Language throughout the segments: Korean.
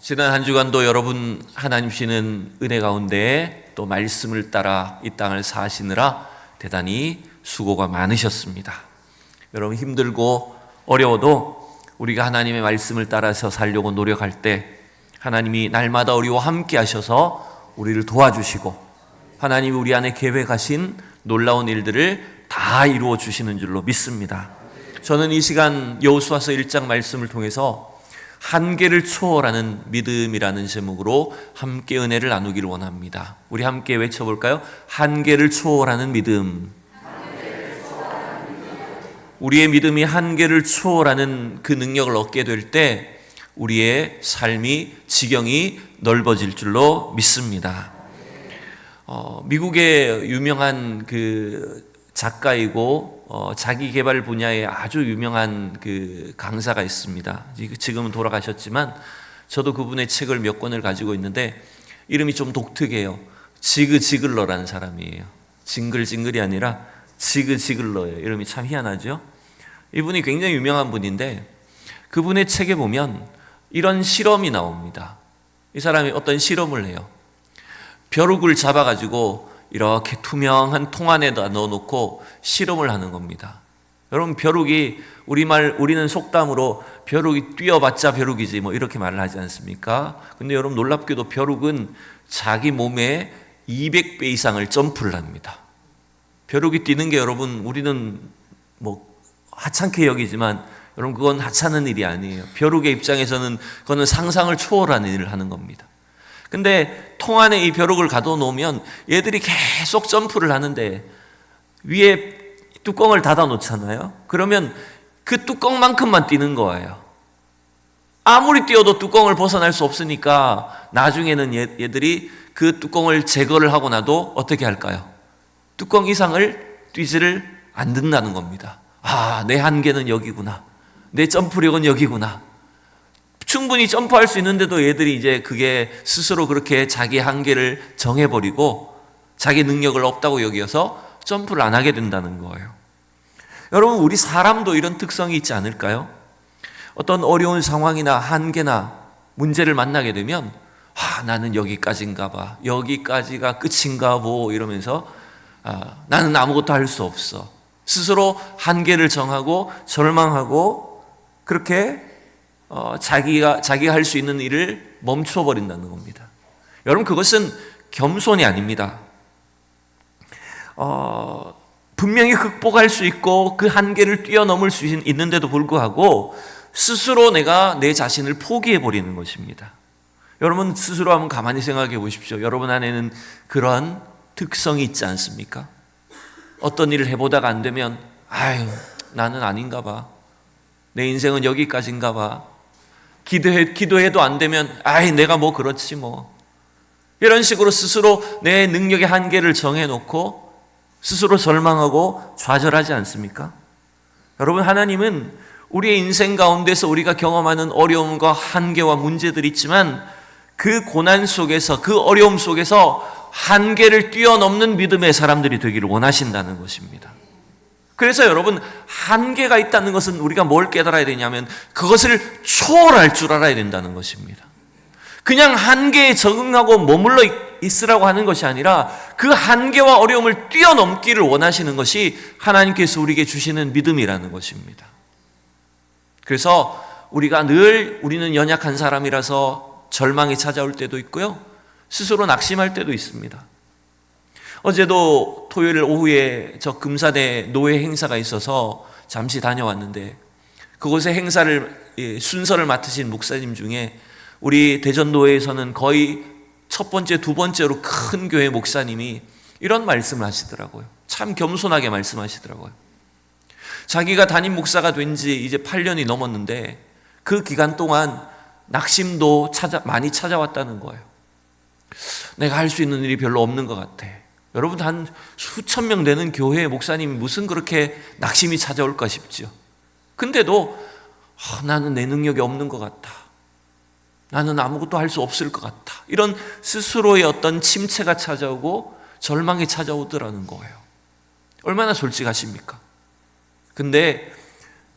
지난 한 주간도 여러분 하나님 주시는 은혜 가운데 또 말씀을 따라 이 땅을 사시느라 대단히 수고가 많으셨습니다. 여러분 힘들고 어려워도 우리가 하나님의 말씀을 따라서 살려고 노력할 때 하나님이 날마다 우리와 함께 하셔서 우리를 도와주시고 하나님이 우리 안에 계획하신 놀라운 일들을 다 이루어 주시는 줄로 믿습니다. 저는 이 시간 여호수아서 1장 말씀을 통해서 한계를 초월하는 믿음이라는 제목으로 함께 은혜를 나누기를 원합니다. 우리 함께 외쳐볼까요? 한계를 초월하는 믿음. 우리의 믿음이 한계를 초월하는 그 능력을 얻게 될 때 우리의 삶이 지경이 넓어질 줄로 믿습니다. 미국의 유명한 그 작가이고 자기 개발 분야에 아주 유명한 그 강사가 있습니다. 지금은 돌아가셨지만 저도 그분의 책을 몇 권을 가지고 있는데 이름이 좀 독특해요. 지그 지글러라는 사람이에요. 징글징글이 아니라 지그 지글러예요. 이름이 참 희한하죠. 이분이 굉장히 유명한 분인데 그분의 책에 보면 이런 실험이 나옵니다. 이 사람이 어떤 실험을 해요. 벼룩을 잡아가지고 이렇게 투명한 통 안에다 넣어놓고 실험을 하는 겁니다. 여러분 벼룩이 우리는 속담으로 벼룩이 뛰어봤자 벼룩이지 뭐 이렇게 말을 하지 않습니까? 근데 여러분 놀랍게도 벼룩은 자기 몸의 200배 이상을 점프를 합니다. 벼룩이 뛰는 게 여러분 우리는 뭐 하찮게 여기지만 여러분 그건 하찮은 일이 아니에요. 벼룩의 입장에서는 그거는 상상을 초월하는 일을 하는 겁니다. 근데 통 안에 이 벼룩을 가둬놓으면 얘들이 계속 점프를 하는데 위에 뚜껑을 닫아 놓잖아요. 그러면 그 뚜껑만큼만 뛰는 거예요. 아무리 뛰어도 뚜껑을 벗어날 수 없으니까 나중에는 얘들이 그 뚜껑을 제거를 하고 나도 어떻게 할까요? 뚜껑 이상을 뛰지를 않는다는 겁니다. 아, 내 한계는 여기구나. 내 점프력은 여기구나. 충분히 점프할 수 있는데도 얘들이 이제 그게 스스로 그렇게 자기 한계를 정해버리고 자기 능력을 없다고 여겨서 점프를 안 하게 된다는 거예요. 여러분 우리 사람도 이런 특성이 있지 않을까요? 어떤 어려운 상황이나 한계나 문제를 만나게 되면 나는 여기까지인가 봐. 여기까지가 끝인가 보 이러면서 나는 아무것도 할 수 없어. 스스로 한계를 정하고 절망하고 그렇게 자기가 할 수 있는 일을 멈춰버린다는 겁니다. 여러분 그것은 겸손이 아닙니다. 분명히 극복할 수 있고 그 한계를 뛰어넘을 수 있는데도 불구하고 스스로 내가 내 자신을 포기해버리는 것입니다. 여러분 스스로 한번 가만히 생각해 보십시오. 여러분 안에는 그러한 특성이 있지 않습니까? 어떤 일을 해보다가 안 되면 나는 아닌가 봐. 내 인생은 여기까지인가 봐. 기도해도 안 되면 내가 뭐 그렇지 뭐. 이런 식으로 스스로 내 능력의 한계를 정해놓고 스스로 절망하고 좌절하지 않습니까? 여러분 하나님은 우리의 인생 가운데서 우리가 경험하는 어려움과 한계와 문제들이 있지만 그 고난 속에서 그 어려움 속에서 한계를 뛰어넘는 믿음의 사람들이 되기를 원하신다는 것입니다. 그래서 여러분 한계가 있다는 것은 우리가 뭘 깨달아야 되냐면 그것을 초월할 줄 알아야 된다는 것입니다. 그냥 한계에 적응하고 머물러 있으라고 하는 것이 아니라 그 한계와 어려움을 뛰어넘기를 원하시는 것이 하나님께서 우리에게 주시는 믿음이라는 것입니다. 그래서 우리는 연약한 사람이라서 절망이 찾아올 때도 있고요. 스스로 낙심할 때도 있습니다. 어제도 토요일 오후에 저 금산에 노예 행사가 있어서 잠시 다녀왔는데 그곳에 순서를 맡으신 목사님 중에 우리 대전노회에서는 거의 첫 번째, 두 번째로 큰 교회 목사님이 이런 말씀을 하시더라고요. 참 겸손하게 말씀하시더라고요. 자기가 담임 목사가 된 지 이제 8년이 넘었는데 그 기간 동안 낙심도 많이 찾아왔다는 거예요. 내가 할 수 있는 일이 별로 없는 것 같아. 여러분 한 수천 명 되는 교회의 목사님이 무슨 그렇게 낙심이 찾아올까 싶죠. 근데도 나는 내 능력이 없는 것 같아. 나는 아무것도 할 수 없을 것 같아. 이런 스스로의 어떤 침체가 찾아오고 절망이 찾아오더라는 거예요. 얼마나 솔직하십니까? 근데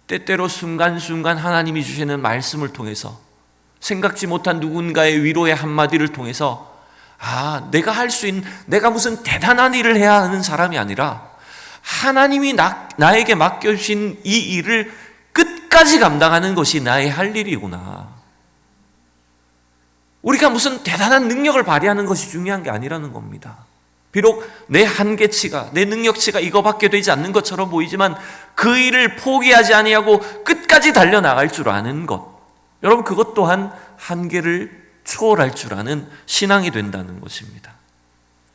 때때로 순간순간 하나님이 주시는 말씀을 통해서 생각지 못한 누군가의 위로의 한마디를 통해서 내가 할 수 있는, 내가 무슨 대단한 일을 해야 하는 사람이 아니라 하나님이 나에게 맡겨주신 이 일을 끝까지 감당하는 것이 나의 할 일이구나. 우리가 무슨 대단한 능력을 발휘하는 것이 중요한 게 아니라는 겁니다. 비록 내 한계치가, 내 능력치가 이거밖에 되지 않는 것처럼 보이지만 그 일을 포기하지 아니하고 끝까지 달려나갈 줄 아는 것, 여러분, 그것 또한 한계를 초월할 줄 아는 신앙이 된다는 것입니다.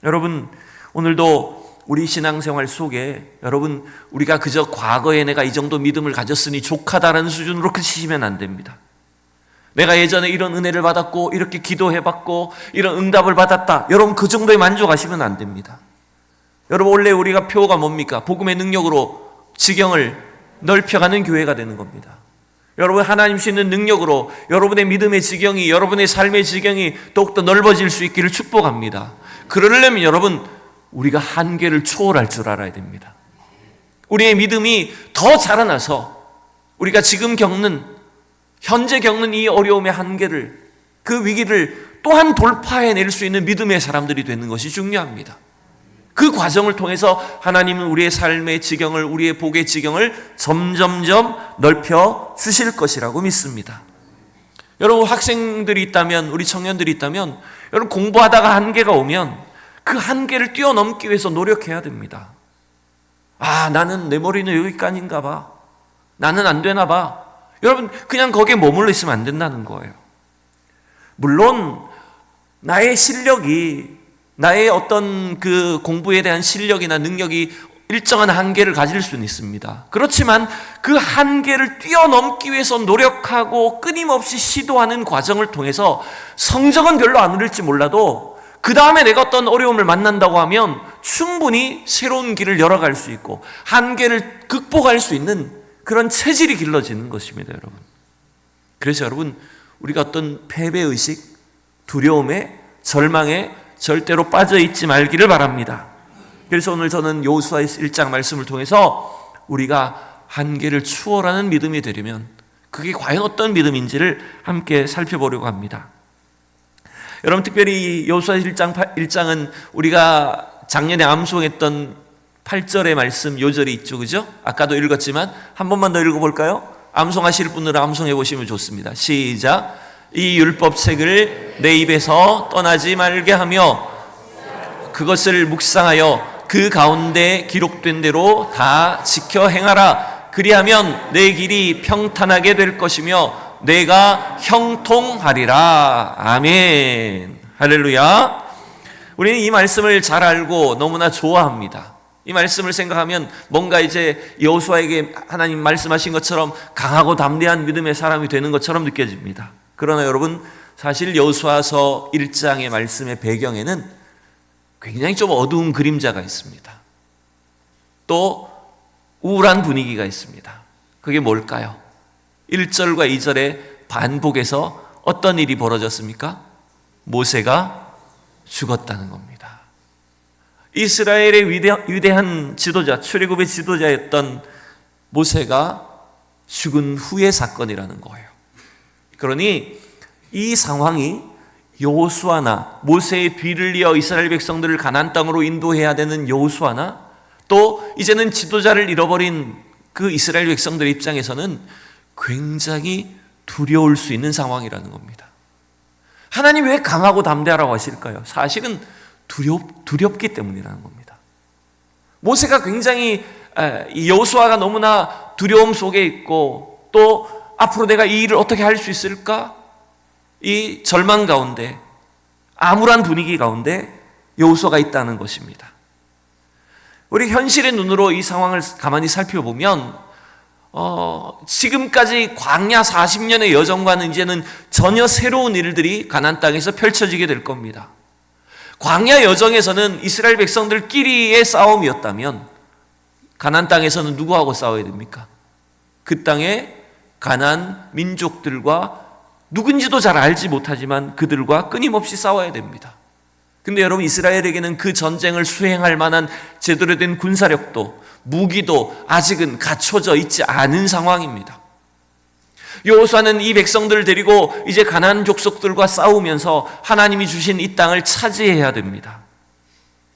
여러분, 오늘도 우리 신앙생활 속에 여러분, 우리가 그저 과거에 내가 이 정도 믿음을 가졌으니 족하다라는 수준으로 그치시면 안 됩니다. 내가 예전에 이런 은혜를 받았고 이렇게 기도해봤고 이런 응답을 받았다, 여러분 그 정도에 만족하시면 안 됩니다. 여러분, 원래 우리가 표가 뭡니까? 복음의 능력으로 지경을 넓혀가는 교회가 되는 겁니다. 여러분, 하나님 주시는 능력으로 여러분의 믿음의 지경이, 여러분의 삶의 지경이 더욱더 넓어질 수 있기를 축복합니다. 그러려면 여러분, 우리가 한계를 초월할 줄 알아야 됩니다. 우리의 믿음이 더 자라나서 우리가 지금 현재 겪는 이 어려움의 한계를, 그 위기를 또한 돌파해낼 수 있는 믿음의 사람들이 되는 것이 중요합니다. 그 과정을 통해서 하나님은 우리의 삶의 지경을, 우리의 복의 지경을 점점점 넓혀 주실 것이라고 믿습니다. 여러분, 학생들이 있다면, 우리 청년들이 있다면, 여러분 공부하다가 한계가 오면 그 한계를 뛰어넘기 위해서 노력해야 됩니다. 나는 내 머리는 여기까지인가 봐, 나는 안 되나 봐. 여러분, 그냥 거기에 머물러 있으면 안 된다는 거예요. 물론 나의 실력이, 나의 어떤 그 공부에 대한 실력이나 능력이 일정한 한계를 가질 수는 있습니다. 그렇지만 그 한계를 뛰어넘기 위해서 노력하고 끊임없이 시도하는 과정을 통해서 성적은 별로 안 오를지 몰라도 그 다음에 내가 어떤 어려움을 만난다고 하면 충분히 새로운 길을 열어갈 수 있고 한계를 극복할 수 있는 그런 체질이 길러지는 것입니다, 여러분. 그래서 여러분, 우리가 어떤 패배의식, 두려움에, 절망에 절대로 빠져있지 말기를 바랍니다. 그래서 오늘 저는 여호수아 1장 말씀을 통해서 우리가 한계를 추월하는 믿음이 되려면 그게 과연 어떤 믿음인지를 함께 살펴보려고 합니다. 여러분, 특별히 여호수아 1장은 우리가 작년에 암송했던 8절의 말씀 요절이 있죠, 그죠? 아까도 읽었지만 한 번만 더 읽어볼까요? 암송하실 분들은 암송해 보시면 좋습니다. 시작. 이 율법책을 내 입에서 떠나지 말게 하며 그것을 묵상하여 그 가운데 기록된 대로 다 지켜 행하라. 그리하면 내 길이 평탄하게 될 것이며 내가 형통하리라. 아멘. 할렐루야. 우리는 이 말씀을 잘 알고 너무나 좋아합니다. 이 말씀을 생각하면 뭔가 이제 여호수아에게 하나님 말씀하신 것처럼 강하고 담대한 믿음의 사람이 되는 것처럼 느껴집니다. 그러나 여러분, 사실 여호수아서 1장의 말씀의 배경에는 굉장히 좀 어두운 그림자가 있습니다. 또 우울한 분위기가 있습니다. 그게 뭘까요? 1절과 2절의 반복에서 어떤 일이 벌어졌습니까? 모세가 죽었다는 겁니다. 이스라엘의 위대한 지도자, 출애굽의 지도자였던 모세가 죽은 후의 사건이라는 거예요. 그러니 이 상황이 여호수아나, 모세의 뒤를 이어 이스라엘 백성들을 가나안 땅으로 인도해야 되는 여호수아나, 또 이제는 지도자를 잃어버린 그 이스라엘 백성들 입장에서는 굉장히 두려울 수 있는 상황이라는 겁니다. 하나님 왜 강하고 담대하라고 하실까요? 사실은 두렵기 때문이라는 겁니다. 모세가 굉장히, 여호수아가 너무나 두려움 속에 있고, 또 앞으로 내가 이 일을 어떻게 할 수 있을까? 이 절망 가운데, 암울한 분위기 가운데 여호수아가 있다는 것입니다. 우리 현실의 눈으로 이 상황을 가만히 살펴보면 지금까지 광야 40년의 여정과는 이제는 전혀 새로운 일들이 가나안 땅에서 펼쳐지게 될 겁니다. 광야 여정에서는 이스라엘 백성들끼리의 싸움이었다면 가나안 땅에서는 누구하고 싸워야 됩니까? 그 땅의 가나안 민족들과 누군지도 잘 알지 못하지만 그들과 끊임없이 싸워야 됩니다. 근데 여러분, 이스라엘에게는 그 전쟁을 수행할 만한 제대로 된 군사력도 무기도 아직은 갖춰져 있지 않은 상황입니다. 여호수아는 이 백성들을 데리고 이제 가나안 족속들과 싸우면서 하나님이 주신 이 땅을 차지해야 됩니다.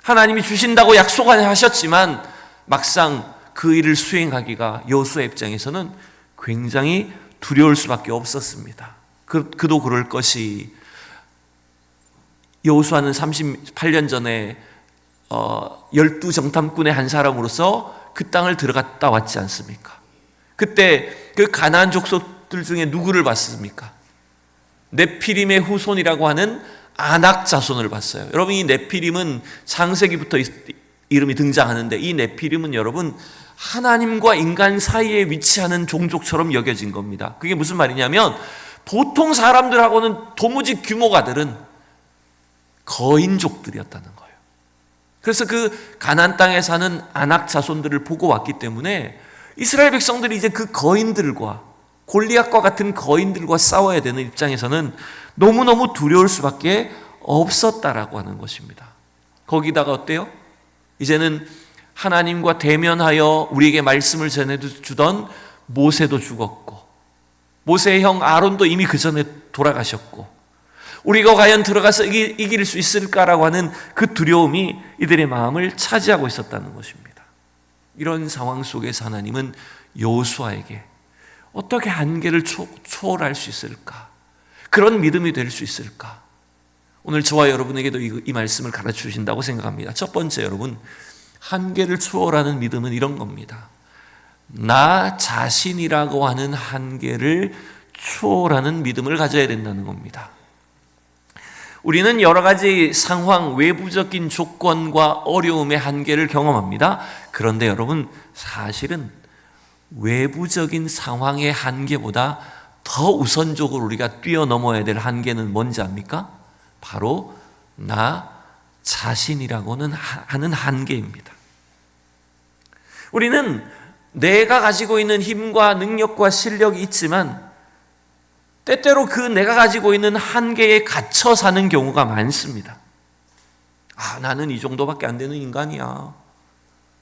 하나님이 주신다고 약속하셨지만 막상 그 일을 수행하기가 여호수아 입장에서는 굉장히 두려울 수밖에 없었습니다. 그도 그럴 것이, 여호수아는 38년 전에 12정탐꾼의 한 사람으로서 그 땅을 들어갔다 왔지 않습니까? 그때 그 가나안 족속들 중에 누구를 봤습니까? 네피림의 후손이라고 하는 아낙 자손을 봤어요. 여러분, 이 네피림은 창세기부터 이름이 등장하는데, 이 네피림은 여러분 하나님과 인간 사이에 위치하는 종족처럼 여겨진 겁니다. 그게 무슨 말이냐면 보통 사람들하고는 도무지 규모가 다른 거인족들이었다는 거예요. 그래서 그 가나안 땅에 사는 아낙 자손들을 보고 왔기 때문에 이스라엘 백성들이 이제 그 거인들과, 골리앗과 같은 거인들과 싸워야 되는 입장에서는 너무너무 두려울 수밖에 없었다라고 하는 것입니다. 거기다가 어때요? 이제는 하나님과 대면하여 우리에게 말씀을 전해주던 모세도 죽었고, 모세의 형 아론도 이미 그 전에 돌아가셨고, 우리가 과연 들어가서 이길 수 있을까라고 하는 그 두려움이 이들의 마음을 차지하고 있었다는 것입니다. 이런 상황 속에서 하나님은 여호수아에게 어떻게 한계를 초월할 수 있을까? 그런 믿음이 될 수 있을까? 오늘 저와 여러분에게도 이 말씀을 가르쳐 주신다고 생각합니다. 첫 번째, 여러분, 한계를 초월하는 믿음은 이런 겁니다. 나 자신이라고 하는 한계를 초월하는 믿음을 가져야 된다는 겁니다. 우리는 여러 가지 상황, 외부적인 조건과 어려움의 한계를 경험합니다. 그런데 여러분, 사실은 외부적인 상황의 한계보다 더 우선적으로 우리가 뛰어넘어야 될 한계는 뭔지 압니까? 바로 나 자신이라고는 하는 한계입니다. 우리는 내가 가지고 있는 힘과 능력과 실력이 있지만 때때로 그 내가 가지고 있는 한계에 갇혀 사는 경우가 많습니다. 나는 이 정도밖에 안 되는 인간이야.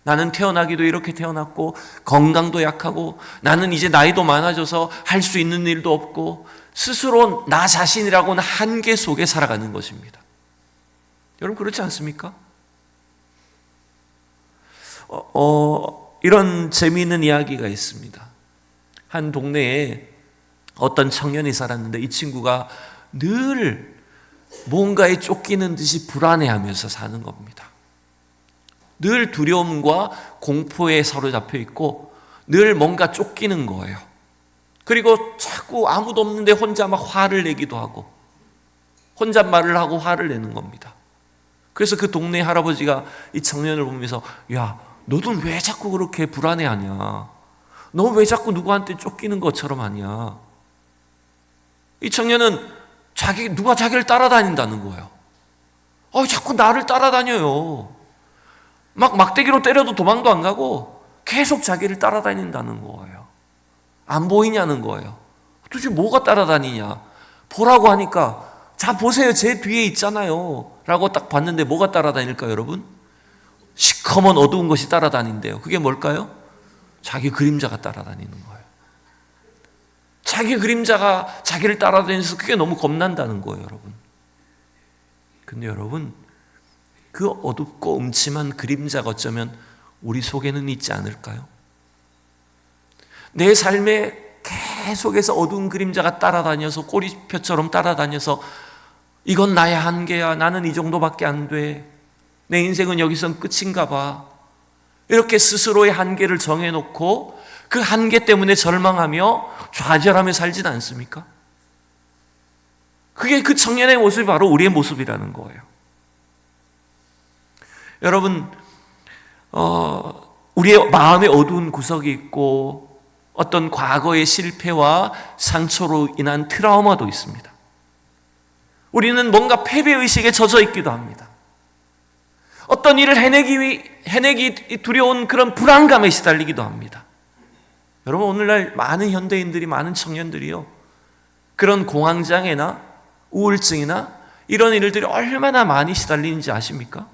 나는 태어나기도 이렇게 태어났고 건강도 약하고 나는 이제 나이도 많아져서 할 수 있는 일도 없고, 스스로 나 자신이라고는 한계 속에 살아가는 것입니다. 여러분, 그렇지 않습니까? 이런 재미있는 이야기가 있습니다. 한 동네에 어떤 청년이 살았는데 이 친구가 늘 뭔가에 쫓기는 듯이 불안해하면서 사는 겁니다. 늘 두려움과 공포에 사로잡혀 있고 늘 뭔가 쫓기는 거예요. 그리고 자꾸 아무도 없는데 혼자 막 화를 내기도 하고 혼잣말을 하고 화를 내는 겁니다. 그래서 그 동네 할아버지가 이 청년을 보면서, 야, 너는 왜 자꾸 그렇게 불안해하냐? 너 왜 자꾸 누구한테 쫓기는 것처럼 하냐? 이 청년은 누가 자기를 따라다닌다는 거예요. 자꾸 나를 따라다녀요. 막대기로 때려도 도망도 안 가고 계속 자기를 따라다닌다는 거예요. 안 보이냐는 거예요. 도대체 뭐가 따라다니냐? 보라고 하니까, 자, 보세요. 제 뒤에 있잖아요. 라고 딱 봤는데 뭐가 따라다닐까요, 여러분? 시커먼 어두운 것이 따라다닌대요. 그게 뭘까요? 자기 그림자가 따라다니는 거예요. 자기 그림자가 자기를 따라다니면서 그게 너무 겁난다는 거예요, 여러분. 근데 여러분, 그 어둡고 음침한 그림자가 어쩌면 우리 속에는 있지 않을까요? 내 삶에 계속해서 어두운 그림자가 따라다녀서, 꼬리표처럼 따라다녀서, 이건 나의 한계야, 나는 이 정도밖에 안 돼, 내 인생은 여기선 끝인가 봐, 이렇게 스스로의 한계를 정해놓고 그 한계 때문에 절망하며 좌절하며 살지는 않습니까? 그게 그 청년의 모습이 바로 우리의 모습이라는 거예요. 여러분, 우리의 마음에 어두운 구석이 있고 어떤 과거의 실패와 상처로 인한 트라우마도 있습니다. 우리는 뭔가 패배의식에 젖어 있기도 합니다. 어떤 일을 해내기 두려운 그런 불안감에 시달리기도 합니다. 여러분, 오늘날 많은 현대인들이, 많은 청년들이요, 그런 공황장애나 우울증이나 이런 일들이 얼마나 많이 시달리는지 아십니까?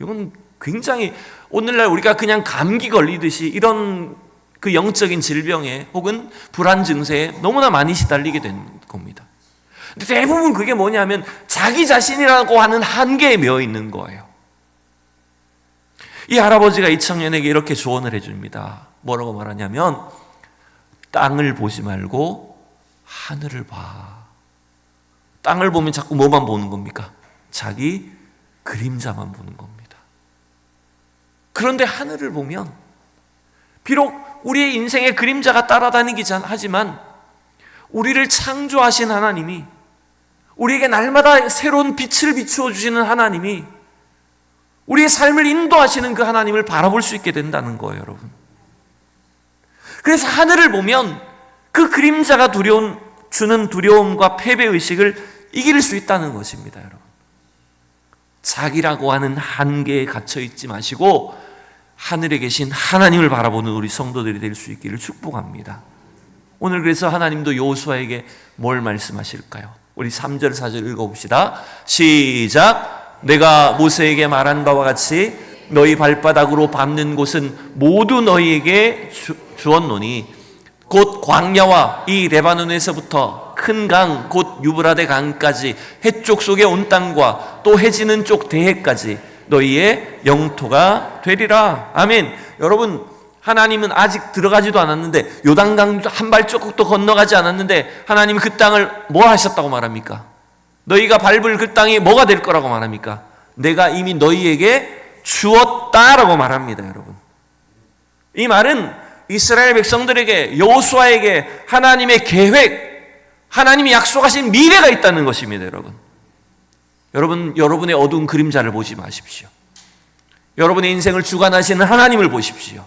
이건 굉장히, 오늘날 우리가 그냥 감기 걸리듯이 이런 그 영적인 질병에 혹은 불안 증세에 너무나 많이 시달리게 된 겁니다. 근데 대부분 그게 뭐냐면 자기 자신이라고 하는 한계에 매여 있는 거예요. 이 할아버지가 이 청년에게 이렇게 조언을 해줍니다. 뭐라고 말하냐면 땅을 보지 말고 하늘을 봐. 땅을 보면 자꾸 뭐만 보는 겁니까? 자기 그림자만 보는 겁니다. 그런데 하늘을 보면 비록 우리의 인생의 그림자가 따라다니긴 하지만 우리를 창조하신 하나님이, 우리에게 날마다 새로운 빛을 비추어 주시는 하나님이, 우리의 삶을 인도하시는 그 하나님을 바라볼 수 있게 된다는 거예요, 여러분. 그래서 하늘을 보면 그 그림자가 주는 두려움과 패배의식을 이길 수 있다는 것입니다, 여러분. 자기라고 하는 한계에 갇혀 있지 마시고 하늘에 계신 하나님을 바라보는 우리 성도들이 될 수 있기를 축복합니다. 오늘 그래서 하나님도 여호수아에게 뭘 말씀하실까요? 우리 3절 4절 읽어봅시다. 시작. 내가 모세에게 말한 바와 같이 너희 발바닥으로 밟는 곳은 모두 너희에게 주었노니 곧 광야와 이 레바논에서부터 큰 강 곧 유브라데 강까지 해쪽 속에 온 땅과 또 해지는 쪽 대해까지 너희의 영토가 되리라. 아멘. 여러분, 하나님은 아직 들어가지도 않았는데, 요단강 한 발자국도 건너가지 않았는데 하나님은 그 땅을 뭐 하셨다고 말합니까? 너희가 밟을 그 땅이 뭐가 될 거라고 말합니까? 내가 이미 너희에게 주었다라고 말합니다, 여러분. 이 말은 이스라엘 백성들에게, 여호수아에게 하나님의 계획, 하나님이 약속하신 미래가 있다는 것입니다, 여러분. 여러분의 어두운 그림자를 보지 마십시오. 여러분의 인생을 주관하시는 하나님을 보십시오.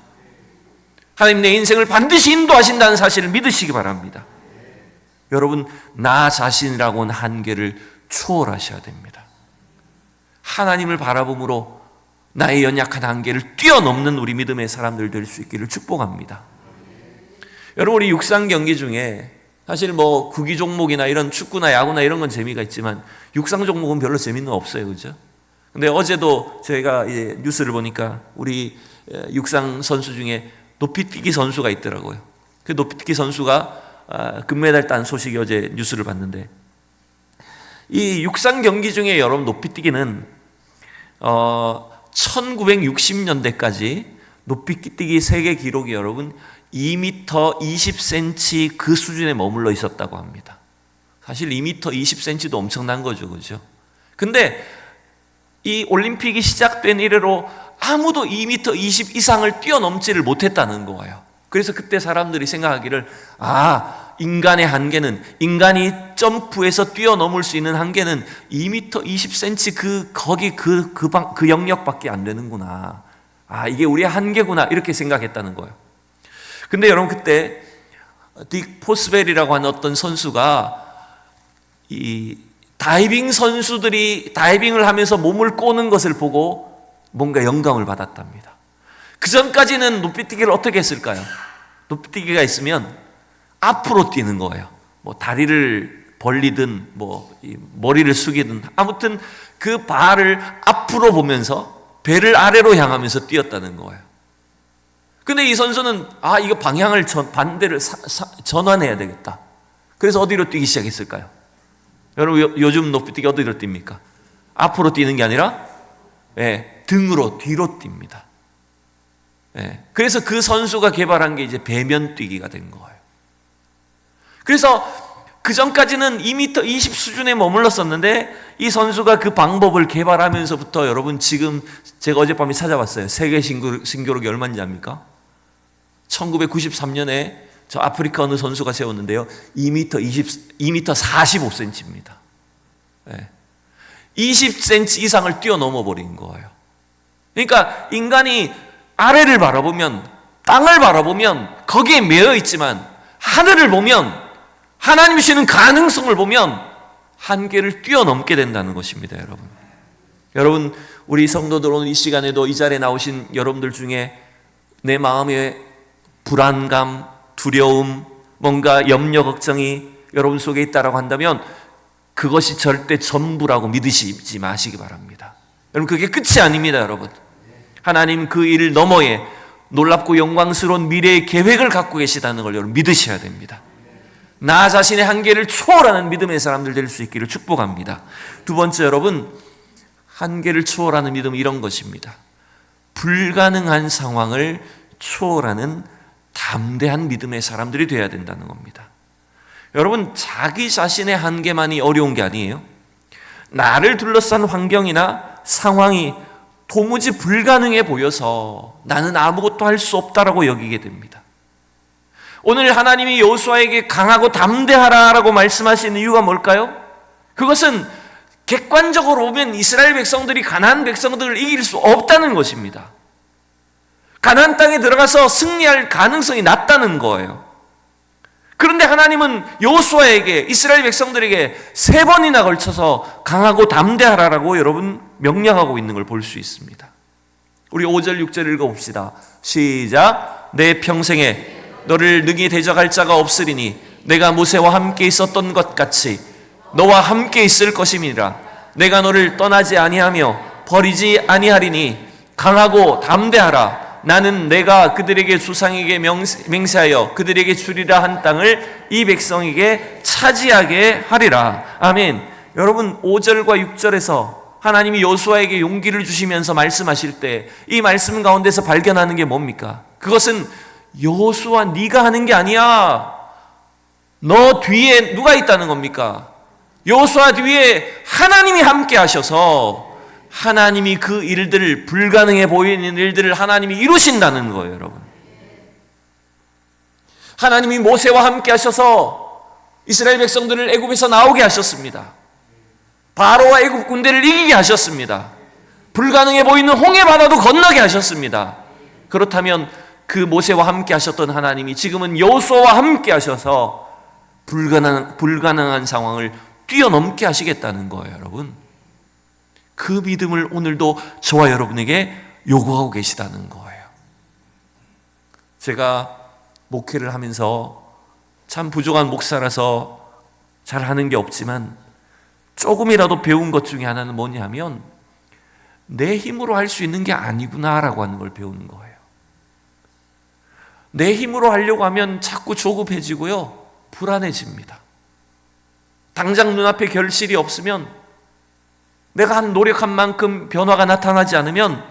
하나님 내 인생을 반드시 인도하신다는 사실을 믿으시기 바랍니다. 여러분, 나 자신이라고 하는 한계를 초월하셔야 됩니다. 하나님을 바라봄으로 나의 연약한 한계를 뛰어넘는 우리 믿음의 사람들 될 수 있기를 축복합니다. 여러분, 우리 육상 경기 중에 사실 뭐 구기 종목이나 이런 축구나 야구나 이런 건 재미가 있지만 육상 종목은 별로 재미는 없어요, 그죠? 근데 어제도 저희가 이제 뉴스를 보니까 우리 육상 선수 중에 높이뛰기 선수가 있더라고요. 그 높이뛰기 선수가 금메달 딴 소식이 어제 뉴스를 봤는데, 이 육상 경기 중에 여러분 높이뛰기는 1960년대까지 높이뛰기 세계 기록이 여러분 2m 20cm 그 수준에 머물러 있었다고 합니다. 사실 2m 20cm도 엄청난 거죠, 그죠? 근데 이 올림픽이 시작된 이래로 아무도 2m 20 이상을 뛰어넘지를 못했다는 거예요. 그래서 그때 사람들이 생각하기를, 인간의 한계는, 인간이 점프해서 뛰어넘을 수 있는 한계는 2m 20cm 그 영역밖에 안 되는구나. 이게 우리의 한계구나. 이렇게 생각했다는 거예요. 근데 여러분, 그때 딕 포스벨이라고 하는 어떤 선수가 이 다이빙 선수들이 다이빙을 하면서 몸을 꼬는 것을 보고 뭔가 영감을 받았답니다. 그 전까지는 높이뛰기를 어떻게 했을까요? 높이뛰기가 있으면 앞으로 뛰는 거예요. 뭐 다리를 벌리든 뭐 머리를 숙이든 아무튼 그 발을 앞으로 보면서 배를 아래로 향하면서 뛰었다는 거예요. 근데 이 선수는 이거 방향을 반대를 전환해야 되겠다. 그래서 어디로 뛰기 시작했을까요? 여러분, 요즘 높이뛰기 어디로 뜁니까? 앞으로 뛰는 게 아니라 등으로 뒤로 뜁니다. 그래서 그 선수가 개발한 게 이제 배면 뛰기가 된 거예요. 그래서 그 전까지는 2m 20 수준에 머물렀었는데 이 선수가 그 방법을 개발하면서부터 여러분, 지금 제가 어젯밤에 찾아봤어요. 세계 신기록이 얼마인지 압니까? 1993년에 저 아프리카 어느 선수가 세웠는데요, 2m 45cm입니다. 20cm 이상을 뛰어넘어 버린 거예요. 그러니까 인간이 아래를 바라보면, 땅을 바라보면 거기에 매여 있지만, 하늘을 보면, 하나님이 주시는 가능성을 보면 한계를 뛰어넘게 된다는 것입니다, 여러분. 여러분, 우리 성도들 오늘 이 시간에도 이 자리에 나오신 여러분들 중에 내 마음에 불안감, 두려움, 뭔가 염려, 걱정이 여러분 속에 있다라고 한다면 그것이 절대 전부라고 믿으시지 마시기 바랍니다. 여러분, 그게 끝이 아닙니다, 여러분. 하나님 그 일 너머에 놀랍고 영광스러운 미래의 계획을 갖고 계시다는 걸 여러분 믿으셔야 됩니다. 나 자신의 한계를 초월하는 믿음의 사람들 될 수 있기를 축복합니다. 두 번째, 여러분, 한계를 초월하는 믿음은 이런 것입니다. 불가능한 상황을 초월하는 담대한 믿음의 사람들이 되어야 된다는 겁니다. 여러분, 자기 자신의 한계만이 어려운 게 아니에요. 나를 둘러싼 환경이나 상황이 도무지 불가능해 보여서 나는 아무것도 할 수 없다라고 여기게 됩니다. 오늘 하나님이 여호수아에게 강하고 담대하라라고 말씀하시는 이유가 뭘까요? 그것은 객관적으로 보면 이스라엘 백성들이 가나안 백성들을 이길 수 없다는 것입니다. 가나안 땅에 들어가서 승리할 가능성이 낮다는 거예요. 그런데 하나님은 여호수아에게, 이스라엘 백성들에게 3번이나 걸쳐서 강하고 담대하라라고 여러분 명령하고 있는 걸 볼 수 있습니다. 우리 5절 6절 읽어봅시다. 시작. 내 평생에 너를 능히 대적할 자가 없으리니 내가 모세와 함께 있었던 것 같이 너와 함께 있을 것임이라. 내가 너를 떠나지 아니하며 버리지 아니하리니 강하고 담대하라. 나는 내가 그들에게 조상에게 맹세하여 그들에게 주리라 한 땅을 이 백성에게 차지하게 하리라. 아멘. 여러분, 5절과 6절에서 하나님이 여호수아에게 용기를 주시면서 말씀하실 때 이 말씀 가운데서 발견하는 게 뭡니까? 그것은 여호수아 네가 하는 게 아니야. 너 뒤에 누가 있다는 겁니까? 여호수아 뒤에 하나님이 함께 하셔서 하나님이 그 일들을, 불가능해 보이는 일들을 하나님이 이루신다는 거예요, 여러분. 하나님이 모세와 함께 하셔서 이스라엘 백성들을 애굽에서 나오게 하셨습니다. 바로와 애굽 군대를 이기게 하셨습니다. 불가능해 보이는 홍해 바다도 건너게 하셨습니다. 그렇다면 그 모세와 함께 하셨던 하나님이 지금은 여호수아와 함께 하셔서 불가능한 상황을 뛰어넘게 하시겠다는 거예요, 여러분. 그 믿음을 오늘도 저와 여러분에게 요구하고 계시다는 거예요. 제가 목회를 하면서 참 부족한 목사라서 잘 하는 게 없지만 조금이라도 배운 것 중에 하나는 뭐냐면 내 힘으로 할 수 있는 게 아니구나라고 하는 걸 배우는 거예요. 내 힘으로 하려고 하면 자꾸 조급해지고요, 불안해집니다. 당장 눈앞에 결실이 없으면, 내가 한 노력한 만큼 변화가 나타나지 않으면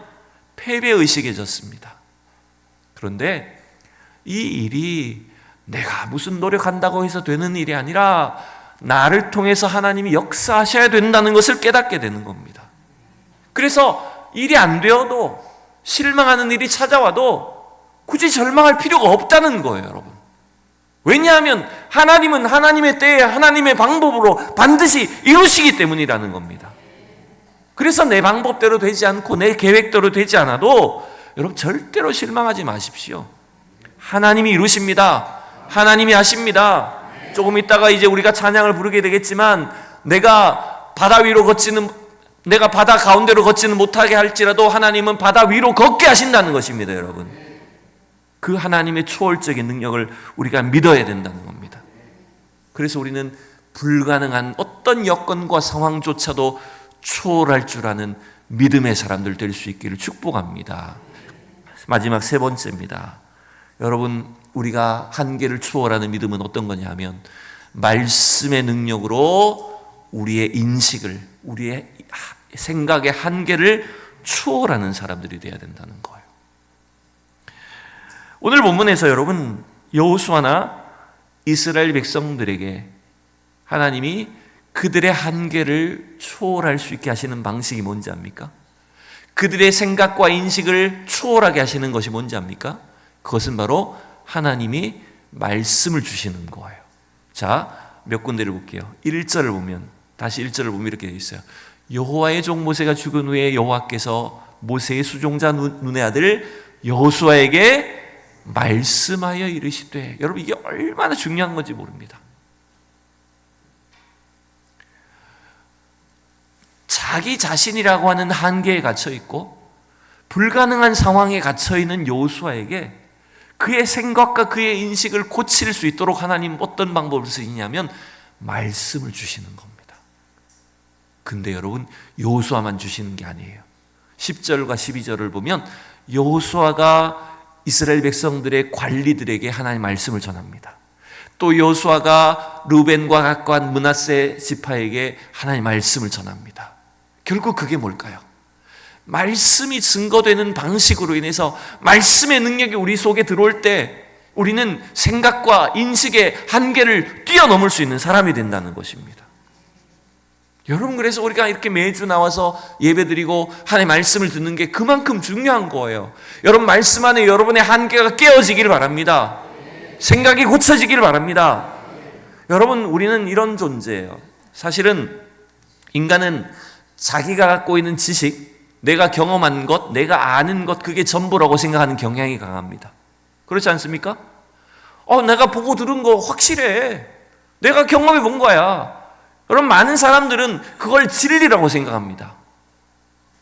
패배의식에 졌습니다. 그런데 이 일이 내가 무슨 노력한다고 해서 되는 일이 아니라 나를 통해서 하나님이 역사하셔야 된다는 것을 깨닫게 되는 겁니다. 그래서 일이 안 되어도, 실망하는 일이 찾아와도 굳이 절망할 필요가 없다는 거예요, 여러분. 왜냐하면 하나님은 하나님의 때에 하나님의 방법으로 반드시 이루시기 때문이라는 겁니다. 그래서 내 방법대로 되지 않고 내 계획대로 되지 않아도 여러분 절대로 실망하지 마십시오. 하나님이 이루십니다. 하나님이 하십니다. 조금 있다가 이제 우리가 찬양을 부르게 되겠지만 내가 바다 가운데로 걷지는 못하게 할지라도 하나님은 바다 위로 걷게 하신다는 것입니다, 여러분. 그 하나님의 초월적인 능력을 우리가 믿어야 된다는 겁니다. 그래서 우리는 불가능한 어떤 여건과 상황조차도 초월할 줄 아는 믿음의 사람들 될 수 있기를 축복합니다. 마지막 3번째입니다. 여러분, 우리가 한계를 초월하는 믿음은 어떤 거냐 하면 말씀의 능력으로 우리의 인식을, 우리의 생각의 한계를 초월하는 사람들이 되어야 된다는 거예요. 오늘 본문에서 여러분, 여호수아나 이스라엘 백성들에게 하나님이 그들의 한계를 초월할 수 있게 하시는 방식이 뭔지 압니까? 그들의 생각과 인식을 초월하게 하시는 것이 뭔지 압니까? 그것은 바로 하나님이 말씀을 주시는 거예요. 자, 몇 군데를 볼게요. 1절을 보면, 다시 1절을 보면 이렇게 되어 있어요. 여호와의 종 모세가 죽은 후에 여호와께서 모세의 수종자 눈의 아들 여호수아에게 말씀하여 이르시되, 여러분 이게 얼마나 중요한 건지 모릅니다. 자기 자신이라고 하는 한계에 갇혀 있고 불가능한 상황에 갇혀 있는 여호수아에게 그의 생각과 그의 인식을 고칠 수 있도록 하나님 어떤 방법을 쓰시냐면 말씀을 주시는 겁니다. 근데 여러분, 여호수아만 주시는 게 아니에요. 10절과 12절을 보면 여호수아가 이스라엘 백성들의 관리들에게 하나님의 말씀을 전합니다. 또 여호수아가 르벤과 갓과 므낫세 지파에게 하나님의 말씀을 전합니다. 결국 그게 뭘까요? 말씀이 증거되는 방식으로 인해서 말씀의 능력이 우리 속에 들어올 때 우리는 생각과 인식의 한계를 뛰어넘을 수 있는 사람이 된다는 것입니다. 여러분, 그래서 우리가 이렇게 매주 나와서 예배드리고 하나님의 말씀을 듣는 게 그만큼 중요한 거예요. 여러분, 말씀 안에 여러분의 한계가 깨어지길 바랍니다. 생각이 고쳐지길 바랍니다. 여러분, 우리는 이런 존재예요. 사실은 인간은 자기가 갖고 있는 지식, 내가 경험한 것, 내가 아는 것, 그게 전부라고 생각하는 경향이 강합니다. 그렇지 않습니까? 내가 보고 들은 거 확실해. 내가 경험해 본 거야. 여러분, 많은 사람들은 그걸 진리라고 생각합니다.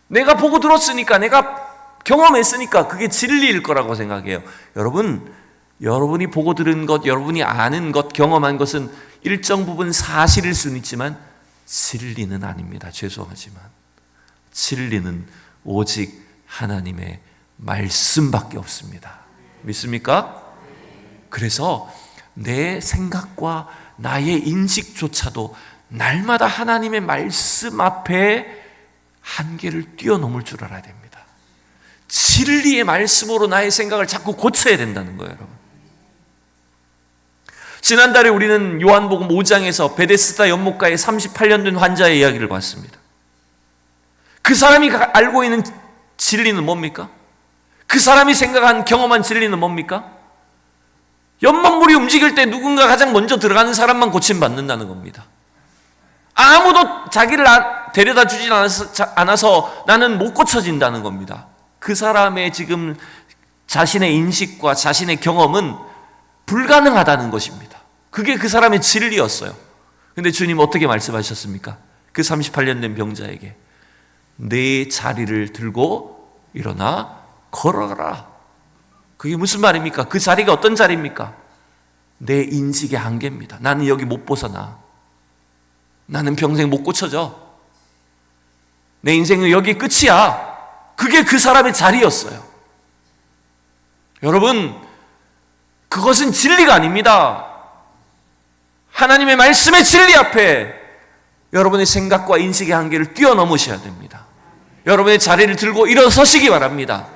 내가 보고 들었으니까, 내가 경험했으니까 그게 진리일 거라고 생각해요. 여러분, 여러분이 보고 들은 것, 여러분이 아는 것, 경험한 것은 일정 부분 사실일 수는 있지만 진리는 아닙니다. 죄송하지만 진리는 오직 하나님의 말씀밖에 없습니다. 믿습니까? 그래서 내 생각과 나의 인식조차도 날마다 하나님의 말씀 앞에 한계를 뛰어넘을 줄 알아야 됩니다. 진리의 말씀으로 나의 생각을 자꾸 고쳐야 된다는 거예요, 여러분. 지난달에 우리는 요한복음 5장에서 베데스다 연못가에 38년 된 환자의 이야기를 봤습니다. 그 사람이 알고 있는 진리는 뭡니까? 그 사람이 생각한 경험한 진리는 뭡니까? 연못물이 움직일 때 누군가 가장 먼저 들어가는 사람만 고침받는다는 겁니다. 아무도 자기를 데려다 주진 않아서 나는 못 고쳐진다는 겁니다. 그 사람의 지금 자신의 인식과 자신의 경험은 불가능하다는 것입니다. 그게 그 사람의 진리였어요. 근데 주님 어떻게 말씀하셨습니까? 그 38년 된 병자에게 내 자리를 들고 일어나 걸어가라. 그게 무슨 말입니까? 그 자리가 어떤 자리입니까? 내 인식의 한계입니다. 나는 여기 못 벗어나. 나는 평생 못 고쳐져. 내 인생은 여기 끝이야. 그게 그 사람의 자리였어요. 여러분, 그것은 진리가 아닙니다. 하나님의 말씀의 진리 앞에 여러분의 생각과 인식의 한계를 뛰어넘으셔야 됩니다. 여러분의 자리를 들고 일어서시기 바랍니다.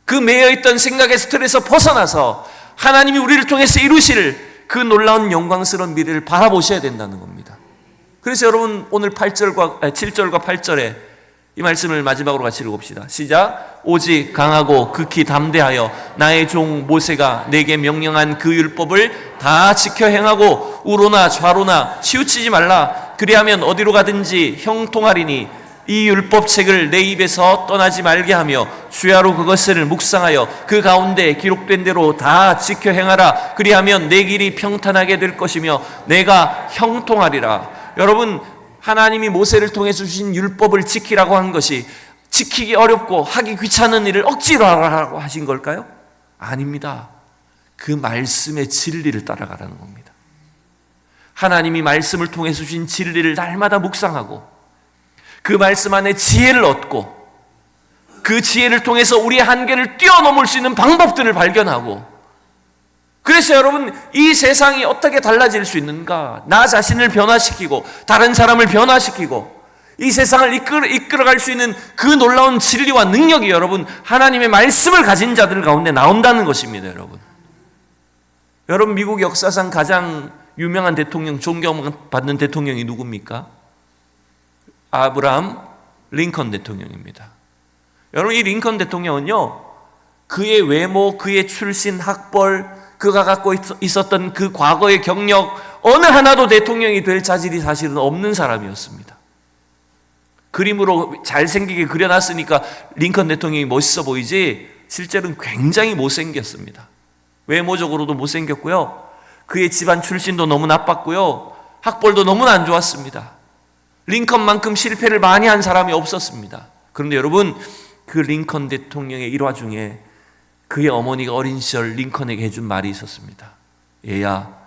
그 매여있던 생각의 스트레스에서 벗어나서 하나님이 우리를 통해서 이루실 그 놀라운 영광스러운 미래를 바라보셔야 된다는 겁니다. 그래서 여러분, 오늘 7절과 8절에 이 말씀을 마지막으로 같이 읽읍시다. 시작. 오직 강하고 극히 담대하여 나의 종 모세가 내게 명령한 그 율법을 다 지켜 행하고 우로나 좌로나 치우치지 말라. 그리하면 어디로 가든지 형통하리니 이 율법책을 내 입에서 떠나지 말게 하며 주야로 그것을 묵상하여 그 가운데 기록된 대로 다 지켜 행하라. 그리하면 내 길이 평탄하게 될 것이며 내가 형통하리라. 여러분, 하나님이 모세를 통해 주신 율법을 지키라고 한 것이 지키기 어렵고 하기 귀찮은 일을 억지로 하라고 하신 걸까요? 아닙니다. 그 말씀의 진리를 따라가라는 겁니다. 하나님이 말씀을 통해 주신 진리를 날마다 묵상하고 그 말씀 안에 지혜를 얻고 그 지혜를 통해서 우리의 한계를 뛰어넘을 수 있는 방법들을 발견하고, 그래서 여러분, 이 세상이 어떻게 달라질 수 있는가? 나 자신을 변화시키고 다른 사람을 변화시키고 이 세상을 이끌어갈 수 있는 그 놀라운 진리와 능력이 여러분, 하나님의 말씀을 가진 자들 가운데 나온다는 것입니다. 여러분, 미국 역사상 가장 유명한 대통령, 존경받는 대통령이 누굽니까? 아브라함 링컨 대통령입니다. 여러분, 이 링컨 대통령은요, 그의 외모, 그의 출신, 학벌, 그가 갖고 있었던 그 과거의 경력 어느 하나도 대통령이 될 자질이 사실은 없는 사람이었습니다. 그림으로 잘생기게 그려놨으니까 링컨 대통령이 멋있어 보이지 실제로는 굉장히 못생겼습니다. 외모적으로도 못생겼고요, 그의 집안 출신도 너무 나빴고요, 학벌도 너무나 안 좋았습니다. 링컨만큼 실패를 많이 한 사람이 없었습니다. 그런데 여러분, 그 링컨 대통령의 일화 중에 그의 어머니가 어린 시절 링컨에게 해준 말이 있었습니다. 얘야,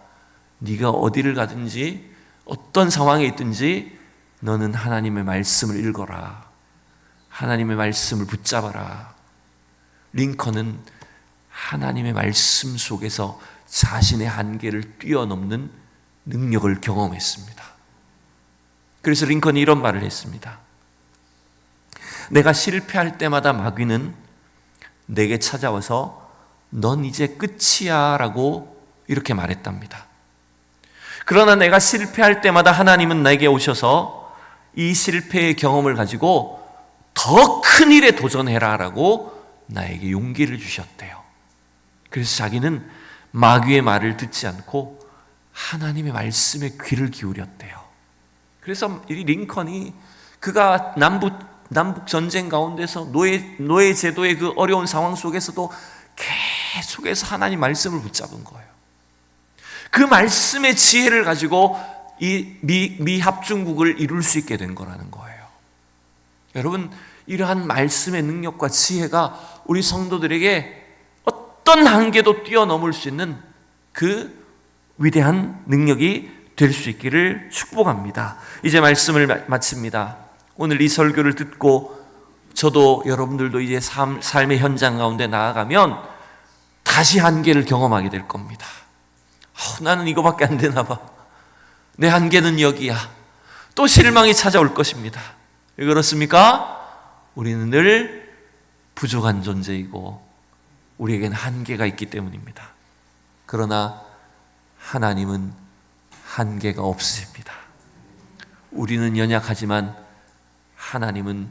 네가 어디를 가든지 어떤 상황에 있든지 너는 하나님의 말씀을 읽어라. 하나님의 말씀을 붙잡아라. 링컨은 하나님의 말씀 속에서 자신의 한계를 뛰어넘는 능력을 경험했습니다. 그래서 링컨이 이런 말을 했습니다. 내가 실패할 때마다 마귀는 내게 찾아와서 넌 이제 끝이야 라고 이렇게 말했답니다. 그러나 내가 실패할 때마다 하나님은 나에게 오셔서 이 실패의 경험을 가지고 더 큰 일에 도전해라 라고 나에게 용기를 주셨대요. 그래서 자기는 마귀의 말을 듣지 않고 하나님의 말씀에 귀를 기울였대요. 그래서 이 링컨이 그가 남북 전쟁 가운데서 노예 제도의 그 어려운 상황 속에서도 계속해서 하나님 말씀을 붙잡은 거예요. 그 말씀의 지혜를 가지고 이 미 합중국을 이룰 수 있게 된 거라는 거예요. 여러분, 이러한 말씀의 능력과 지혜가 우리 성도들에게 어떤 한계도 뛰어넘을 수 있는 그 위대한 능력이 될 수 있기를 축복합니다. 이제 말씀을 마칩니다. 오늘 이 설교를 듣고 저도 여러분들도 이제 삶의 현장 가운데 나아가면 다시 한계를 경험하게 될 겁니다. 나는 이거밖에 안 되나 봐. 내 한계는 여기야. 또 실망이 찾아올 것입니다. 왜 그렇습니까? 우리는 늘 부족한 존재이고 우리에게는 한계가 있기 때문입니다. 그러나 하나님은 한계가 없으십니다. 우리는 연약하지만 하나님은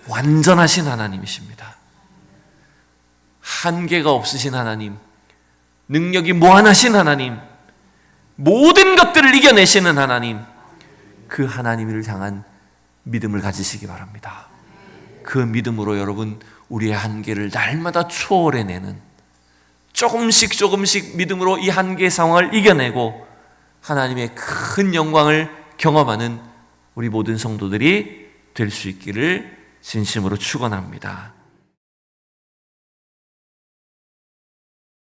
완전하신 하나님이십니다. 한계가 없으신 하나님, 능력이 무한하신 하나님, 모든 것들을 이겨내시는 하나님, 그 하나님을 향한 믿음을 가지시기 바랍니다. 그 믿음으로 여러분, 우리의 한계를 날마다 초월해내는, 조금씩 믿음으로 이 한계 상황을 이겨내고 하나님의 큰 영광을 경험하는 우리 모든 성도들이 될 수 있기를 진심으로 축원합니다.